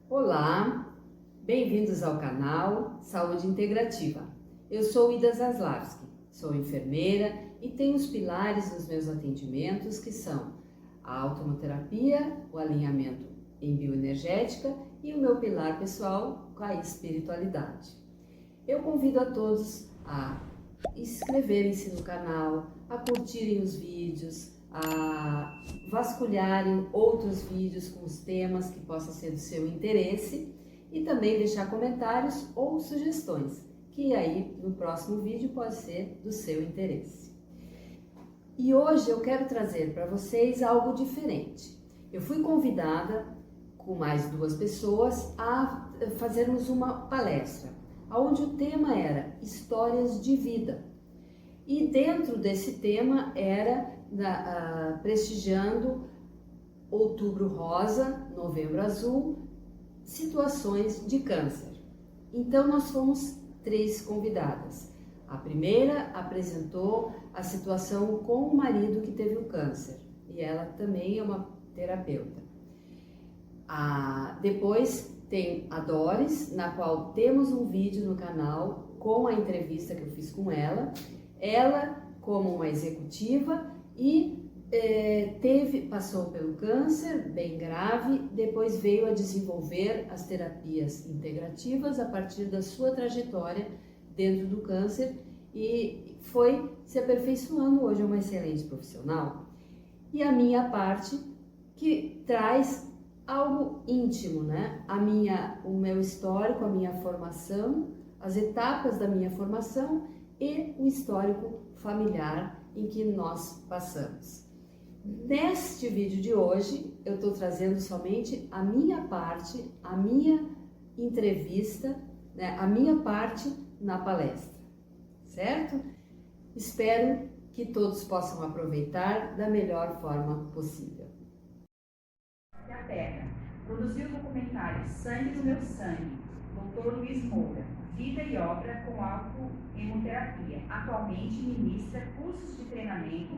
Olá, bem-vindos ao canal Saúde Integrativa. Eu sou Ida Zaslavski, sou enfermeira e tenho os pilares dos meus atendimentos que são a autonoterapia, o alinhamento em bioenergética e o meu pilar pessoal com a espiritualidade. Eu convido a todos a inscreverem-se no canal, a curtirem os vídeos, a vasculharem outros vídeos com os temas que possam ser do seu interesse e também deixar comentários ou sugestões, que aí no próximo vídeo pode ser do seu interesse. E hoje eu quero trazer para vocês algo diferente. Eu fui convidada com mais 2 pessoas a fazermos uma palestra, onde o tema era histórias de vida. E dentro desse tema era prestigiando Outubro Rosa, Novembro Azul, situações de câncer. Então nós fomos 3 convidadas. A primeira apresentou a situação com o marido que teve o câncer e ela também é uma terapeuta. Depois tem a Doris, na qual temos um vídeo no canal com a entrevista que eu fiz com ela. Ela como uma executiva e passou pelo câncer bem grave, depois veio a desenvolver as terapias integrativas a partir da sua trajetória dentro do câncer e foi se aperfeiçoando, hoje é uma excelente profissional. E a minha parte que traz algo íntimo, né? O meu histórico, a minha formação, as etapas da minha formação e o histórico familiar em que nós passamos. Neste vídeo de hoje, eu estou trazendo somente a minha parte, a minha entrevista, né? A minha parte na palestra, certo? Espero que todos possam aproveitar da melhor forma possível. Da Terra produziu o documentário Sangue do Meu Sangue, Dr. Luiz Moura, Vida e Obra com Autohemoterapia. Atualmente ministra cursos de treinamento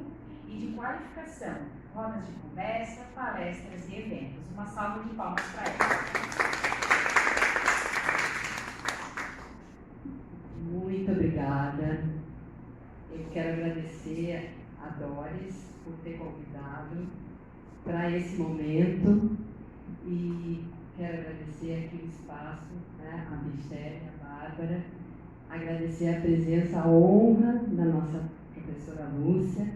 e de qualificação, rodas de conversa, palestras e eventos. Uma salva de palmas para ela. Muito obrigada. Eu quero agradecer a Doris por ter convidado para esse momento e quero agradecer aqui o espaço, né, a Michelle, a Bárbara, agradecer a presença, a honra da nossa professora Lúcia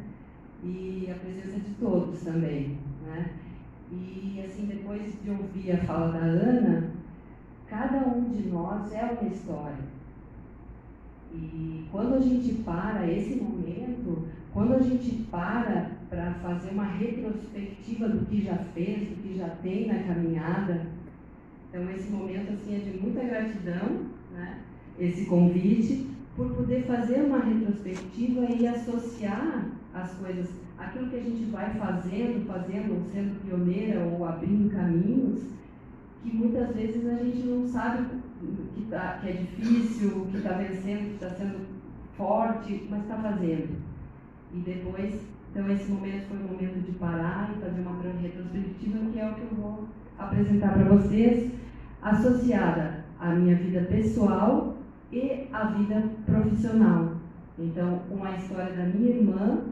e a presença de todos também, né? E assim, depois de ouvir a fala da Ana, cada um de nós é uma história. E quando a gente para esse momento, quando a gente para fazer uma retrospectiva do que já fez, do que já tem na caminhada, então esse momento assim é de muita gratidão, né? Esse convite por poder fazer uma retrospectiva e associar as coisas, aquilo que a gente vai fazendo, sendo pioneira ou abrindo caminhos, que muitas vezes a gente não sabe que é difícil, que está vencendo, que está sendo forte, mas está fazendo. E depois, então esse momento foi um momento de parar e fazer uma retrospectiva, que é o que eu vou apresentar para vocês, associada à minha vida pessoal e à vida profissional. Então, com a história da minha irmã,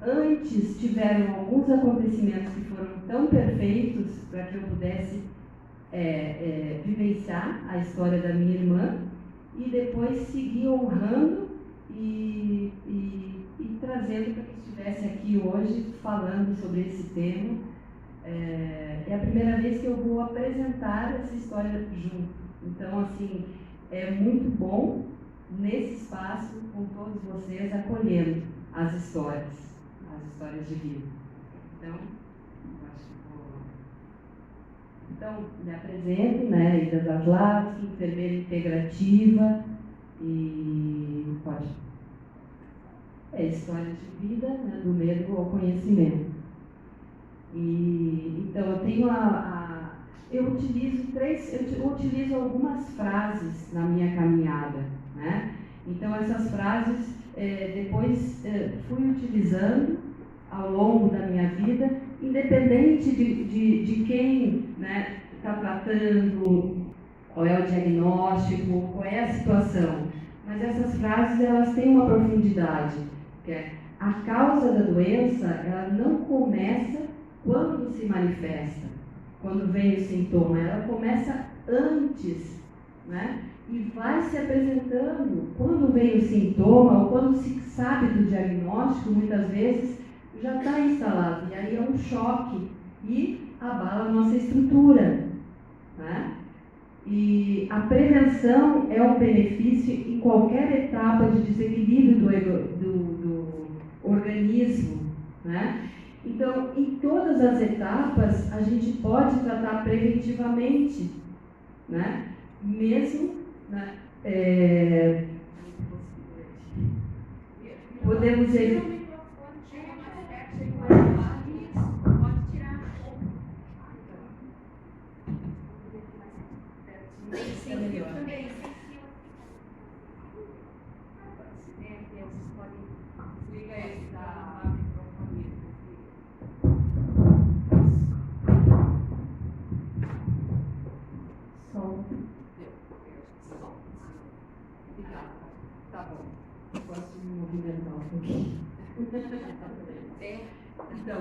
antes tiveram alguns acontecimentos que foram tão perfeitos para que eu pudesse vivenciar a história da minha irmã e depois seguir honrando e trazendo para que estivesse aqui hoje falando sobre esse tema. É a primeira vez que eu vou apresentar essa história junto. Então, assim, é muito bom nesse espaço com todos vocês acolhendo as histórias de vida. Então, me apresento, né, Ida Zaslavski, enfermeira integrativa e história de vida, né, do medo ao conhecimento. E então eu tenho eu utilizo algumas frases na minha caminhada, né? Então essas frases depois fui utilizando ao longo da minha vida, independente de quem, né, está tratando, qual é o diagnóstico, qual é a situação. Mas essas frases, elas têm uma profundidade, que é a causa da doença, ela não começa quando se manifesta, quando vem o sintoma, ela começa antes, né? E vai se apresentando quando vem o sintoma, ou quando se sabe do diagnóstico, muitas vezes já está instalado, e aí é um choque e abala a nossa estrutura, né? E a prevenção é um benefício em qualquer etapa de desequilíbrio do organismo, né? Então, em todas as etapas, a gente pode tratar preventivamente, né? Mesmo, né? Podemos evitar. Tá bom. Posso me movimentar um pouquinho. Então,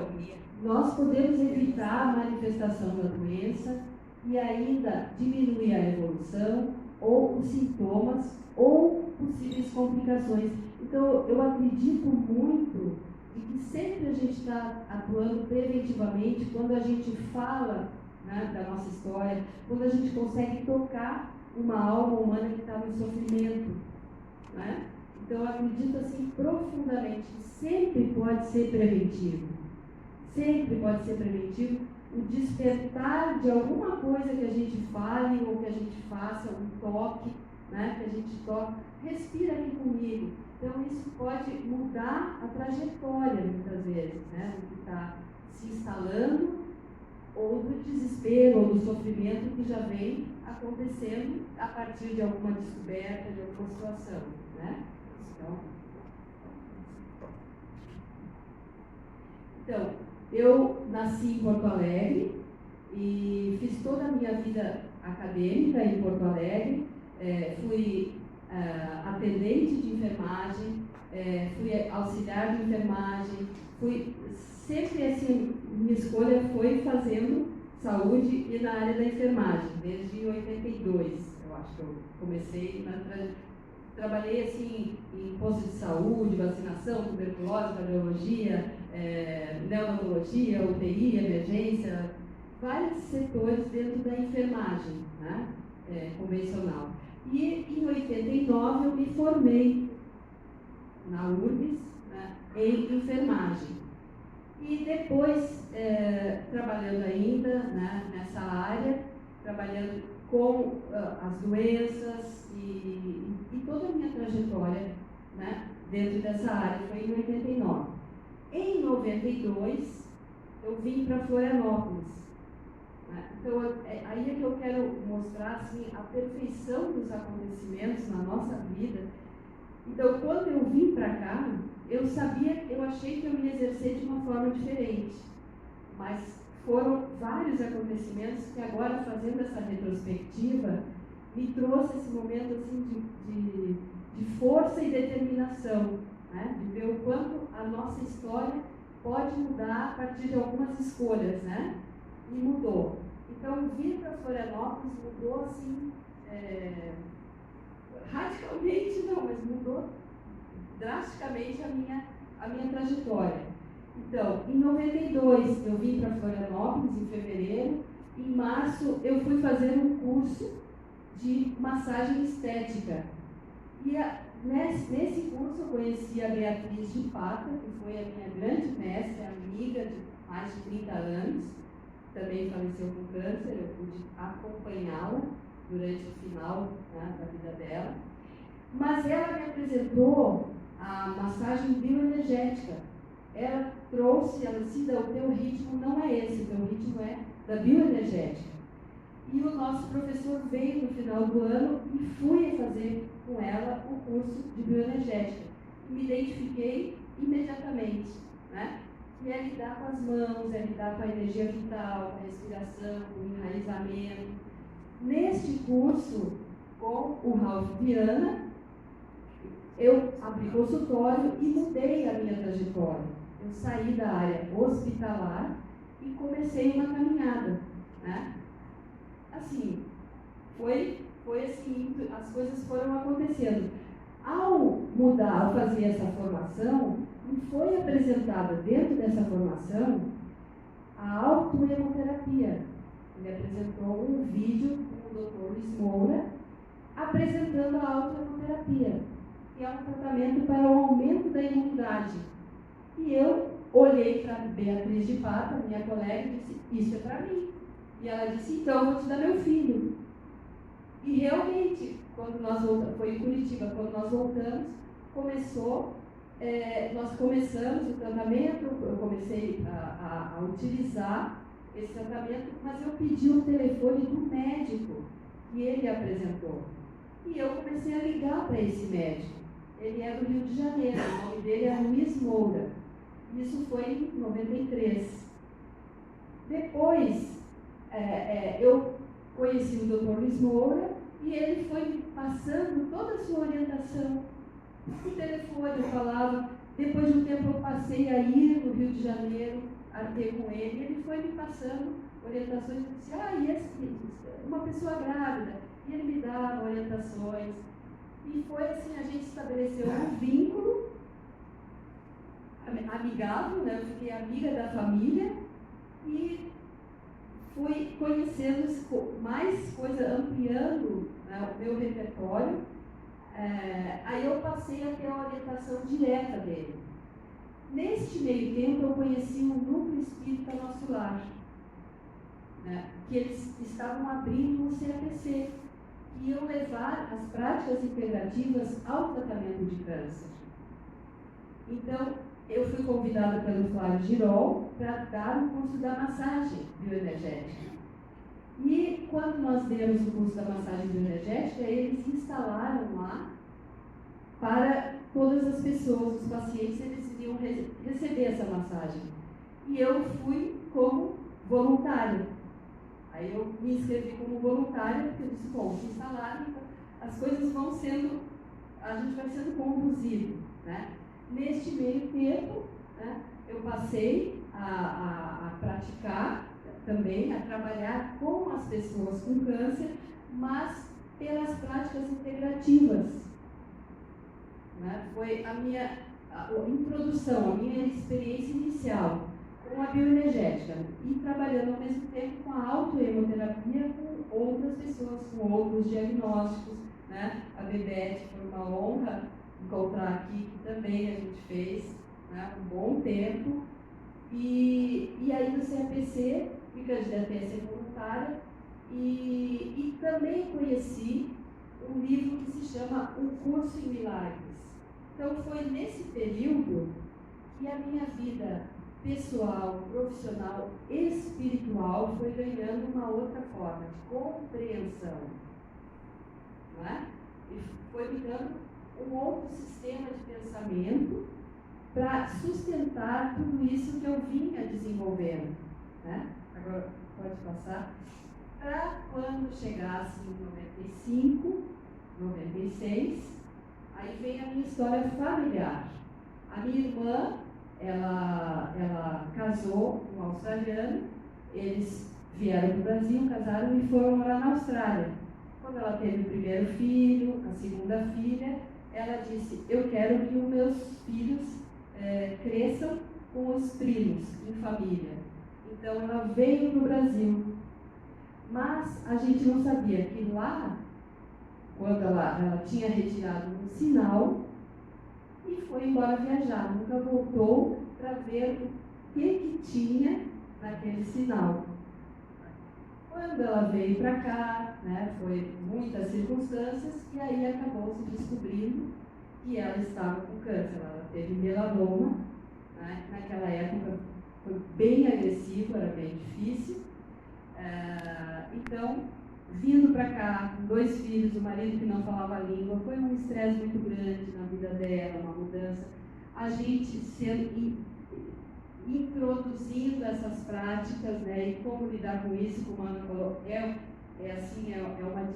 nós podemos evitar a manifestação da doença e ainda diminuir a evolução ou os sintomas ou possíveis complicações. Então, eu acredito muito de que sempre a gente está atuando preventivamente quando a gente fala, né, da nossa história, quando a gente consegue tocar uma alma humana que está no sofrimento, né? Então, eu acredito assim profundamente que sempre pode ser preventivo. Sempre pode ser preventivo o despertar de alguma coisa que a gente fale ou que a gente faça, um toque, né? Que a gente toque, respira aqui comigo. Então, isso pode mudar a trajetória, muitas vezes, né? Do que está se instalando, ou do desespero, ou do sofrimento que já vem acontecendo a partir de alguma descoberta, de alguma situação, né? Então, eu nasci em Porto Alegre e fiz toda a minha vida acadêmica em Porto Alegre, fui atendente de enfermagem, fui auxiliar de enfermagem, sempre assim, minha escolha foi fazendo saúde e na área da enfermagem, desde 82, eu acho que eu comecei trabalhei assim em posto de saúde, vacinação, tuberculose, radiologia, neonatologia, UTI, emergência, vários setores dentro da enfermagem, né? Convencional. E em 89 eu me formei na URBS, né, em enfermagem. E depois, trabalhando ainda, né, nessa área, trabalhando com as doenças e toda a minha trajetória, né, dentro dessa área, foi em 89. Em 92, eu vim para Florianópolis. Né? Então, aí é que eu quero mostrar assim, a perfeição dos acontecimentos na nossa vida. Então, quando eu vim para cá, eu achei que eu ia exercer de uma forma diferente. Mas foram vários acontecimentos que agora, fazendo essa retrospectiva, me trouxe esse momento assim, de força e determinação, né? De ver o quanto a nossa história pode mudar a partir de algumas escolhas, né? E mudou. Então, vir para Florianópolis mudou assim, radicalmente não, mas mudou drasticamente a minha trajetória. Então, em 92 eu vim para Florianópolis, em fevereiro. Em março eu fui fazer um curso de massagem estética. E nesse curso eu conheci a Beatriz de Pata, que foi a minha grande mestra, amiga de mais de 30 anos, também faleceu com câncer, eu pude acompanhá-la durante o final, né, da vida dela. Mas ela me apresentou a massagem bioenergética. Ela trouxe, ela disse, o teu ritmo não é esse, o teu ritmo é da bioenergética. E o nosso professor veio no final do ano e fui fazer com ela o curso de bioenergética. Me identifiquei imediatamente, né? E é lidar com as mãos, é lidar com a energia vital, com a respiração, com o enraizamento. Neste curso, com o Ralph Viana, eu abri consultório e mudei a minha trajetória. Eu saí da área hospitalar e comecei uma caminhada, né? Assim, foi assim, as coisas foram acontecendo. Ao mudar, ao fazer essa formação, me foi apresentada dentro dessa formação a autoemoterapia. Ele apresentou um vídeo com o Dr. Luiz Moura apresentando a autoemoterapia, que é um tratamento para o aumento da imunidade. E eu olhei para Beatriz de Pata, minha colega, e disse, isso é para mim. E ela disse, então eu vou te dar meu filho. E realmente, quando nós voltamos, foi em Curitiba, quando nós voltamos, nós começamos o tratamento, eu comecei a utilizar esse tratamento, mas eu pedi o telefone do médico que ele apresentou. E eu comecei a ligar para esse médico. Ele é do Rio de Janeiro, o nome dele é Luiz Moura. Isso foi em 93. Depois, eu conheci o Dr. Luiz Moura e ele foi me passando toda a sua orientação. Por telefone eu falava, depois de um tempo eu passei a ir no Rio de Janeiro, a ter com ele, e ele foi me passando orientações, eu disse, uma pessoa grávida, e ele me dava orientações. E foi assim, a gente estabeleceu um vínculo amigável, né? Eu fiquei amiga da família e fui conhecendo mais coisas, ampliando, né, o meu repertório. Aí eu passei a ter a orientação direta dele. Neste meio tempo eu conheci um núcleo espírita Nosso Lar, né, que eles estavam abrindo um CAPC, que iam levar as práticas integrativas ao tratamento de câncer. Então, eu fui convidada pelo Flávio Girol para dar um curso da massagem bioenergética. E quando nós demos o curso da massagem bioenergética, eles instalaram lá para todas as pessoas, os pacientes, eles iriam receber essa massagem. E eu fui como voluntária. Aí eu me inscrevi como voluntária, porque eu disse, bom, se instalaram, então as coisas vão sendo, a gente vai sendo conduzido, né? Neste meio tempo, né, eu passei a praticar também, a trabalhar com as pessoas com câncer, mas pelas práticas integrativas. Né? Foi a minha introdução, a minha experiência inicial com a bioenergética e trabalhando ao mesmo tempo com a autoemoterapia com outras pessoas, com outros diagnósticos. Né? A Bebete foi uma honra encontrar aqui, que também a gente fez, né, um bom tempo. E aí no CAPC, me candidatei a ser voluntária e também conheci um livro que se chama Um Curso em Milagres. Então foi nesse período que a minha vida pessoal, profissional, espiritual foi ganhando uma outra forma de compreensão. Não é? E foi me dando um outro sistema de pensamento para sustentar tudo isso que eu vinha desenvolvendo. Né? Agora, pode passar. Para quando chegasse em 95, 96, aí vem a minha história familiar. A minha irmã, ela casou com um australiano, eles vieram para o Brasil, casaram e foram morar na Austrália. Quando ela teve o primeiro filho, a segunda filha, ela disse, eu quero que os meus filhos cresçam com os primos, em família. Então ela veio para o Brasil. Mas a gente não sabia que lá, quando ela tinha retirado um sinal e foi embora viajar, nunca voltou para ver o que tinha naquele sinal. Quando ela veio para cá, né, foi muitas circunstâncias e aí acabou se descobrindo que ela estava com câncer. Ela teve melanoma, né, naquela época foi bem agressivo, era bem difícil. Então, vindo para cá, com 2 filhos, o marido que não falava a língua, foi um estresse muito grande na vida dela, uma mudança. A gente sendo introduzindo essas práticas, né, e como lidar com isso, como a Ana falou, é uma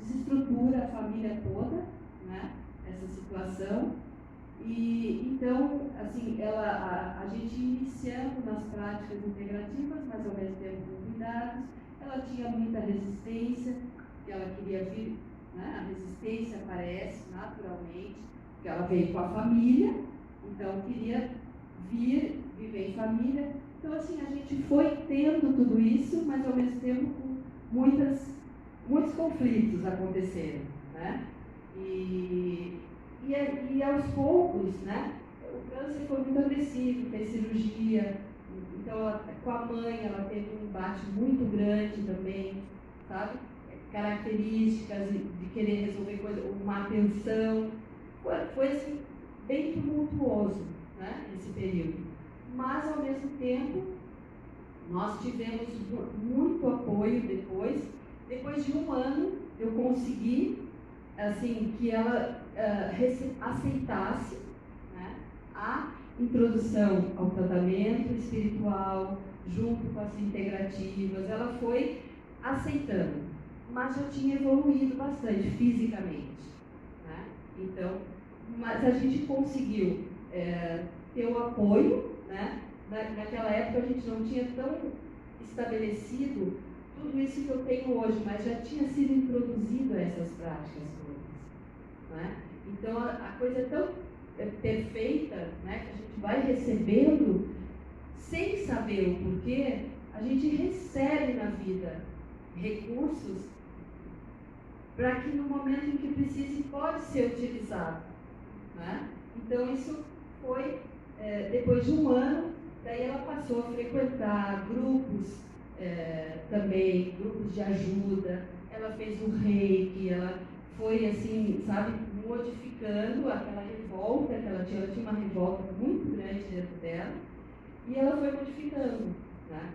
desestrutura a família toda, né, essa situação. E então, assim, a gente iniciando nas práticas integrativas, mas ao mesmo tempo com cuidados, ela tinha muita resistência, que ela queria vir, né, a resistência aparece naturalmente, porque ela veio com a família, então queria vir, viver em família. Então, assim, a gente foi tendo tudo isso, mas ao mesmo tempo com muitos conflitos aconteceram, né? E aos poucos, né, o câncer foi muito agressivo, fez cirurgia, então com a mãe ela teve um embate muito grande também, sabe? Características de querer resolver coisa, uma atenção, foi assim, bem tumultuoso, né, esse período. Mas ao mesmo tempo, nós tivemos muito apoio depois de um ano eu consegui, assim, que ela aceitasse, né, a introdução ao tratamento espiritual, junto com as integrativas. Ela foi aceitando, mas já tinha evoluído bastante fisicamente, né? Então, mas a gente conseguiu ter o apoio, né? Naquela época a gente não tinha tão estabelecido tudo isso que eu tenho hoje, mas já tinha sido introduzido a essas práticas todas, né? Então a coisa é tão perfeita, né, que a gente vai recebendo sem saber o porquê. A gente recebe na vida recursos para que no momento em que precise pode ser utilizado, né? Então isso foi depois de um ano, daí ela passou a frequentar grupos, também grupos de ajuda. Ela fez o reiki, ela foi assim, sabe, modificando aquela revolta que ela tinha uma revolta muito grande dentro dela, e ela foi modificando, né?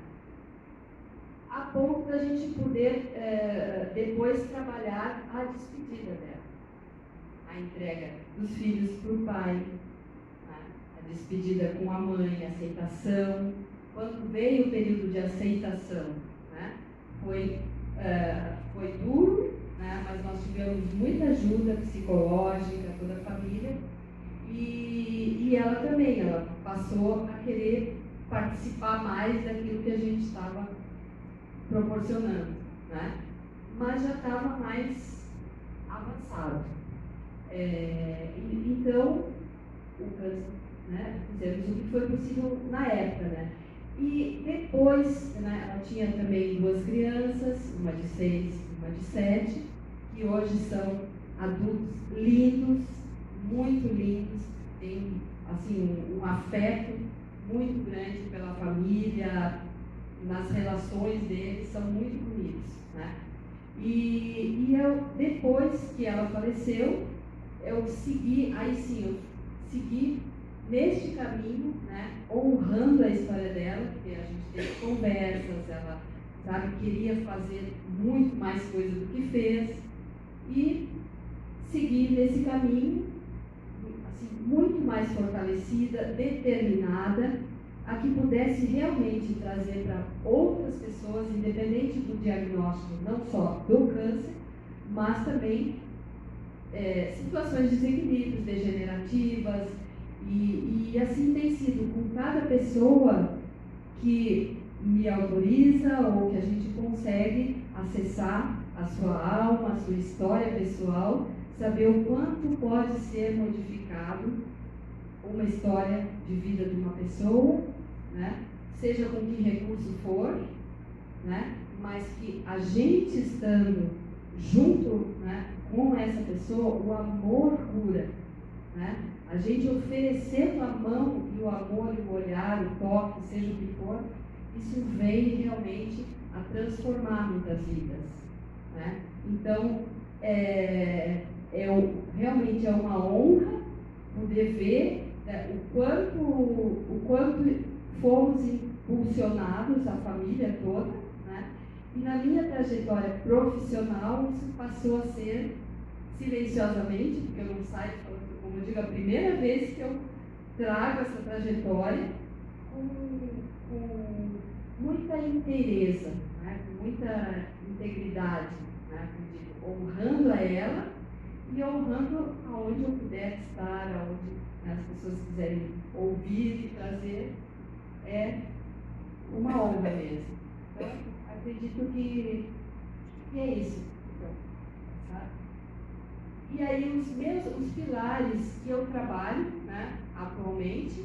A ponto da gente poder depois trabalhar a despedida dela, a entrega dos filhos para o pai, né? A despedida com a mãe, a aceitação. Quando veio o período de aceitação, né, foi duro, né, mas nós tivemos muita ajuda psicológica, toda a família, e ela também, ela passou a querer participar mais daquilo que a gente estava proporcionando, né, mas já estava mais avançado. Então, né, fizemos o que foi possível na época, né. E depois, né, ela tinha também 2 crianças, uma de 6 e uma de 7, que hoje são adultos lindos, muito lindos, têm assim, um afeto muito grande pela família, nas relações deles, são muito bonitos, né? E depois que ela faleceu, eu segui neste caminho, né, honrando a história dela, porque a gente teve conversas, ela, sabe, queria fazer muito mais coisa do que fez, e seguir nesse caminho, assim, muito mais fortalecida, determinada, a que pudesse realmente trazer para outras pessoas, independente do diagnóstico, não só do câncer, mas também situações de desequilíbrios degenerativas. E assim tem sido com cada pessoa que me autoriza ou que a gente consegue acessar a sua alma, a sua história pessoal, saber o quanto pode ser modificado uma história de vida de uma pessoa, né? Seja com que recurso for, né? Mas que a gente estando junto, né, com essa pessoa, o amor cura, né? A gente oferecendo a mão e o amor e o olhar, o toque, seja o que for, isso vem realmente a transformar muitas vidas, né? Então, realmente é uma honra poder ver o quanto fomos impulsionados, a família toda, né? E na minha trajetória profissional, isso passou a ser silenciosamente, porque eu não saio falando, como eu digo, a primeira vez que eu trago essa trajetória, com muita inteireza, né? Com muita integridade, né? Honrando a ela e honrando aonde eu puder estar, aonde, né, as pessoas quiserem ouvir e trazer, é uma honra mesmo. Então, acredito que é isso. Então, sabe? E aí os pilares que eu trabalho, né, atualmente,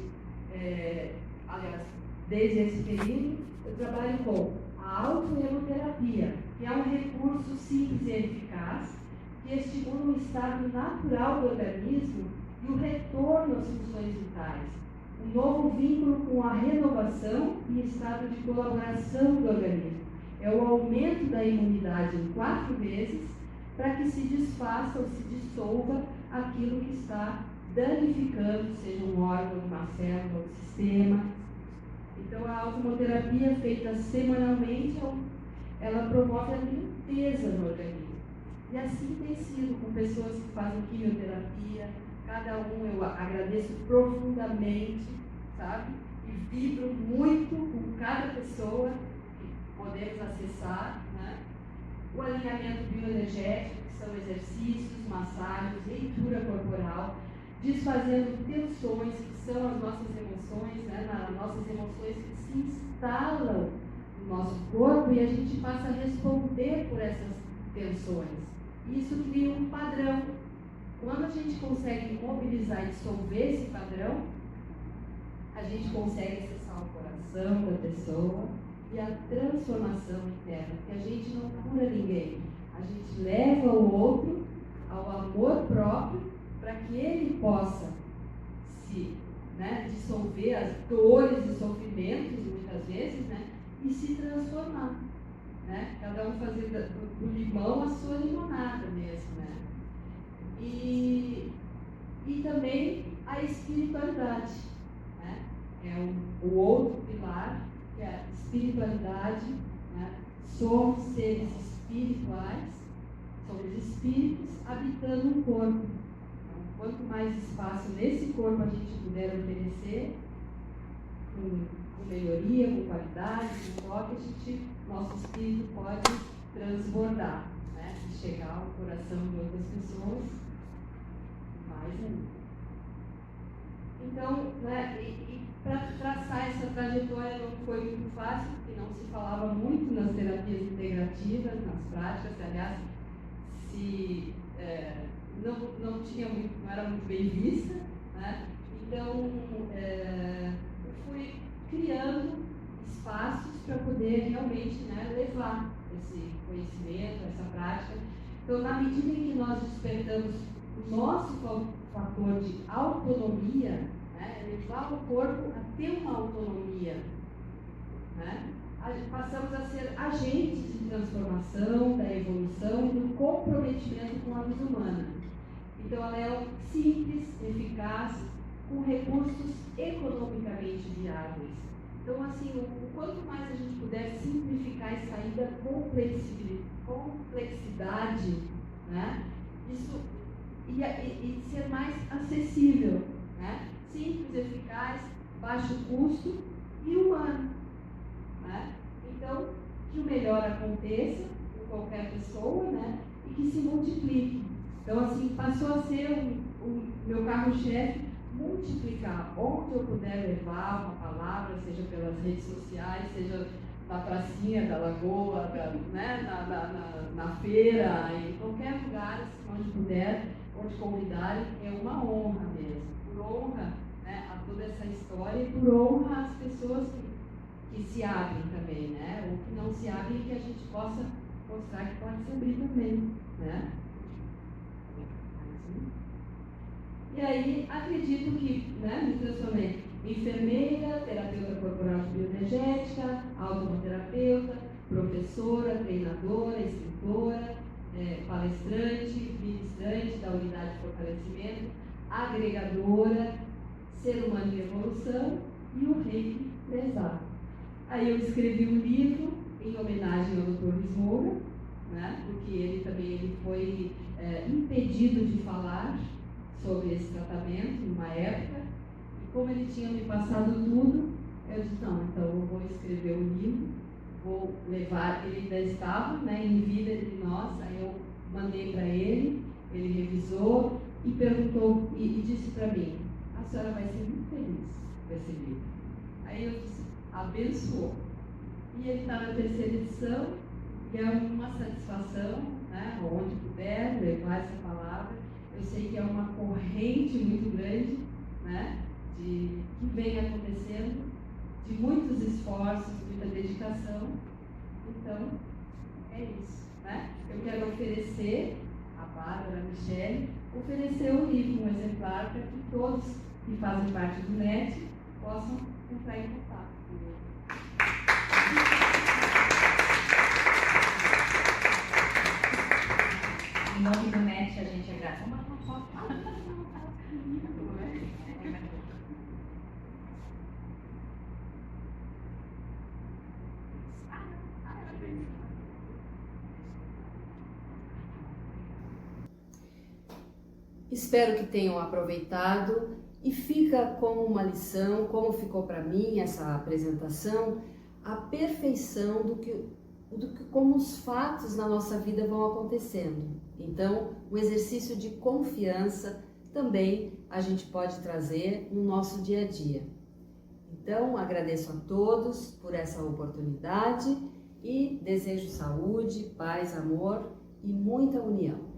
aliás, desde esse período, eu trabalho com a autoemoterapia, que é um recurso simples e eficaz que estimula o estado natural do organismo e o retorno às funções vitais, um novo vínculo com a renovação e estado de colaboração do organismo. É o aumento da imunidade em 4 vezes para que se desfaça ou se dissolva aquilo que está danificando, seja um órgão, uma célula, um sistema. Então, a automoterapia feita semanalmente, ela promove a limpeza no organismo. E assim tem sido com pessoas que fazem quimioterapia, cada um eu agradeço profundamente, sabe? E vibro muito com cada pessoa que podemos acessar, né? O alinhamento bioenergético, que são exercícios, massagens, leitura corporal, desfazendo tensões, que são as nossas emoções, né? Nossas emoções que se instalam no nosso corpo e a gente passa a responder por essas tensões. Isso cria um padrão. Quando a gente consegue mobilizar e dissolver esse padrão, a gente consegue acessar o coração da pessoa e a transformação interna, porque a gente não cura ninguém, a gente leva o outro ao amor próprio para que ele possa se, né, dissolver as dores e sofrimentos, muitas vezes, né, e se transformar. Né? Cada um fazer do limão a sua limonada mesmo, né? E também a espiritualidade, né? É o outro pilar, que é a espiritualidade, né? Somos seres espirituais, somos espíritos habitando um corpo. Então, quanto mais espaço nesse corpo a gente puder oferecer, com melhoria, com qualidade, com toque, nosso espírito pode transbordar, né? E chegar ao coração de outras pessoas mais ainda. Então, né, e para traçar essa trajetória não foi muito fácil, porque não se falava muito nas terapias integrativas, nas práticas, aliás, não era muito bem vista, né? Então, eu fui criando espaços para poder realmente, né, levar esse conhecimento, essa prática. Então, na medida em que nós despertamos o nosso fator de autonomia, né, levar o corpo a ter uma autonomia, né, passamos a ser agentes de transformação, da evolução e do comprometimento com a vida humana. Então, ela é simples, eficaz, com recursos economicamente viáveis. Então, assim, o quanto mais a gente puder simplificar e sair da complexidade, né? Isso, e ser mais acessível, né? Simples, eficaz, baixo custo e humano, né? Então, que o melhor aconteça com qualquer pessoa, né? E que se multiplique. Então, assim, passou a ser o meu carro-chefe, multiplicar onde eu puder levar uma palavra, seja pelas redes sociais, seja na pracinha da lagoa, né, na feira, em qualquer lugar, assim, onde puder, onde convidarem, é uma honra mesmo. Por honra, né, a toda essa história e por honra às pessoas que se abrem também, né, ou que não se abrem e que a gente possa mostrar que pode se abrir também, né. E aí, acredito que, né, me transformei em enfermeira, terapeuta corporal de bioenergética, autoterapeuta, professora, treinadora, escritora, palestrante, ministrante da unidade de fortalecimento, agregadora, ser humano de evolução e o Reiki pesado. Aí eu escrevi um livro em homenagem ao Dr. Luiz Moura, né, porque ele foi impedido de falar sobre esse tratamento numa época, e como ele tinha me passado tudo, Eu disse, não, então eu vou escrever o livro, vou levar, ele ainda estava, né, em vida entre nós, aí eu mandei para ele revisou e perguntou, e disse para mim, a senhora vai ser muito feliz com esse livro. Aí eu disse, abençoou. E ele está na 3ª edição, e é uma satisfação, né, onde puder levar essa palavra. Eu sei que é uma corrente muito grande, né, que vem acontecendo, de muitos esforços, muita dedicação. Então, é isso, né? Eu quero oferecer, a Bárbara, a Michele, oferecer o livro, um exemplar, para que todos que fazem parte do NET possam entrar em contato comigo. Em nome do NET, a gente agradece. Espero que tenham aproveitado e fica como uma lição, como ficou para mim essa apresentação, a perfeição do que como os fatos na nossa vida vão acontecendo. Então, o exercício de confiança também a gente pode trazer no nosso dia a dia. Então, agradeço a todos por essa oportunidade e desejo saúde, paz, amor e muita união.